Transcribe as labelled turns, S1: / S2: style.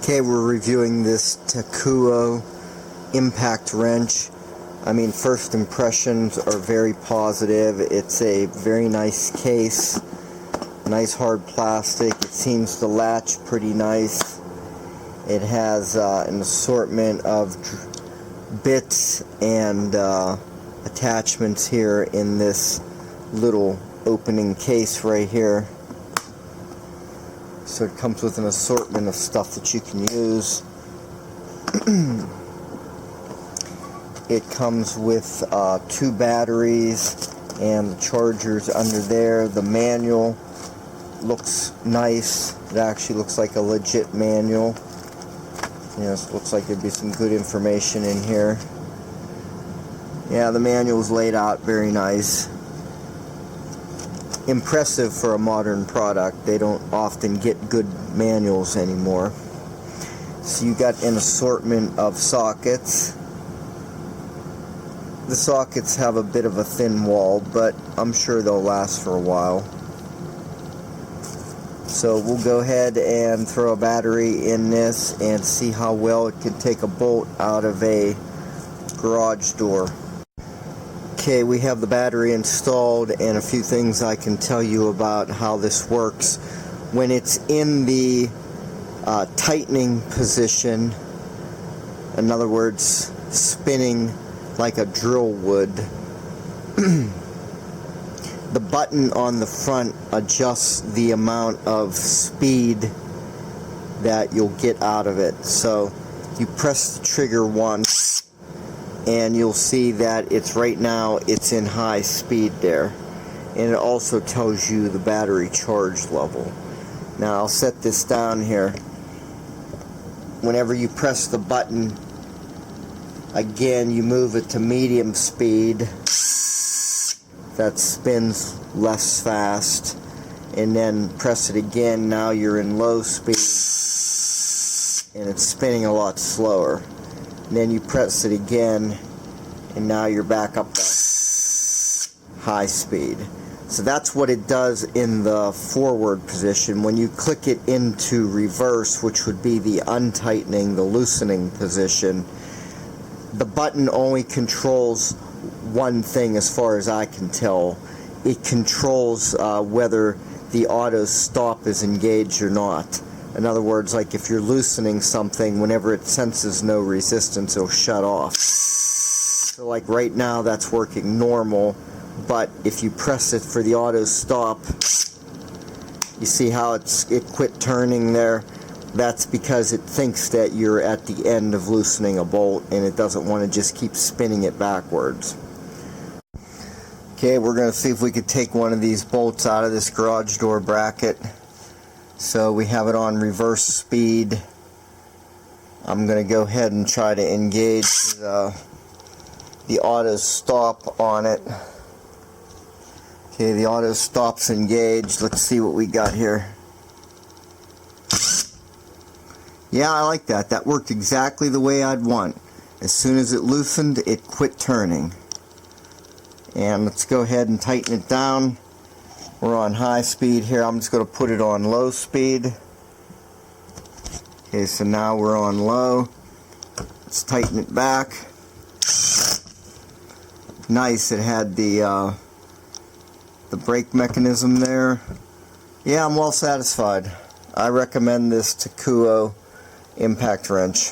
S1: Okay, we're reviewing this Takuoo impact wrench. I mean, first impressions are very positive. It's a very nice case, nice hard plastic. It seems to latch pretty nice. It has an assortment of bits and attachments here in this little opening case right here. So it comes with an assortment of stuff that you can use. It comes with 2 batteries and the chargers under there. The manual looks nice. It actually looks like a legit manual. You know, it looks like there'd be some good information in here. Yeah, the manual's laid out very nice. Impressive for a modern product. They don't often get good manuals anymore. So you got an assortment of sockets. The sockets have a bit of a thin wall, but I'm sure they'll last for a while. So we'll go ahead and throw a battery in this and see how well it can take a bolt out of a garage door. Okay, we have the battery installed, and a few things I can tell you about how this works. When it's in the tightening position, in other words, spinning like a drill would, the button on the front adjusts the amount of speed that you'll get out of it. So you press the trigger once, and you'll see that it's right now it's in high speed there, and it also tells you the battery charge level. Now I'll set this down here. Whenever you press the button again, you move it to medium speed. That spins less fast, and then press it again. Now you're in low speed and it's spinning a lot slower. And then you press it again, and now you're back up to high speed. So that's what it does in the forward position. When you click it into reverse, which would be the untightening, the loosening position, the button only controls one thing as far as I can tell. It controls whether the auto stop is engaged or not. In other words, like if you're loosening something, whenever it senses no resistance, it'll shut off. So like right now that's working normal, but if you press it for the auto stop, you see how it quit turning there? That's because it thinks that you're at the end of loosening a bolt, and it doesn't want to just keep spinning it backwards. Okay, we're going to see if we could take one of these bolts out of this garage door bracket. So we have it on reverse speed. I'm going to go ahead and try to engage the auto stop on it. Okay, the auto stop's engaged. Let's see what we got here. Yeah, I like that. That worked exactly the way I'd want. As soon as it loosened, it quit turning. And let's go ahead and tighten it down. We're on high speed here. I'm just going to put it on low speed. Okay, so now we're on low. Let's tighten it back. Nice, it had the brake mechanism there. Yeah, I'm well satisfied. I recommend this Takuoo impact wrench.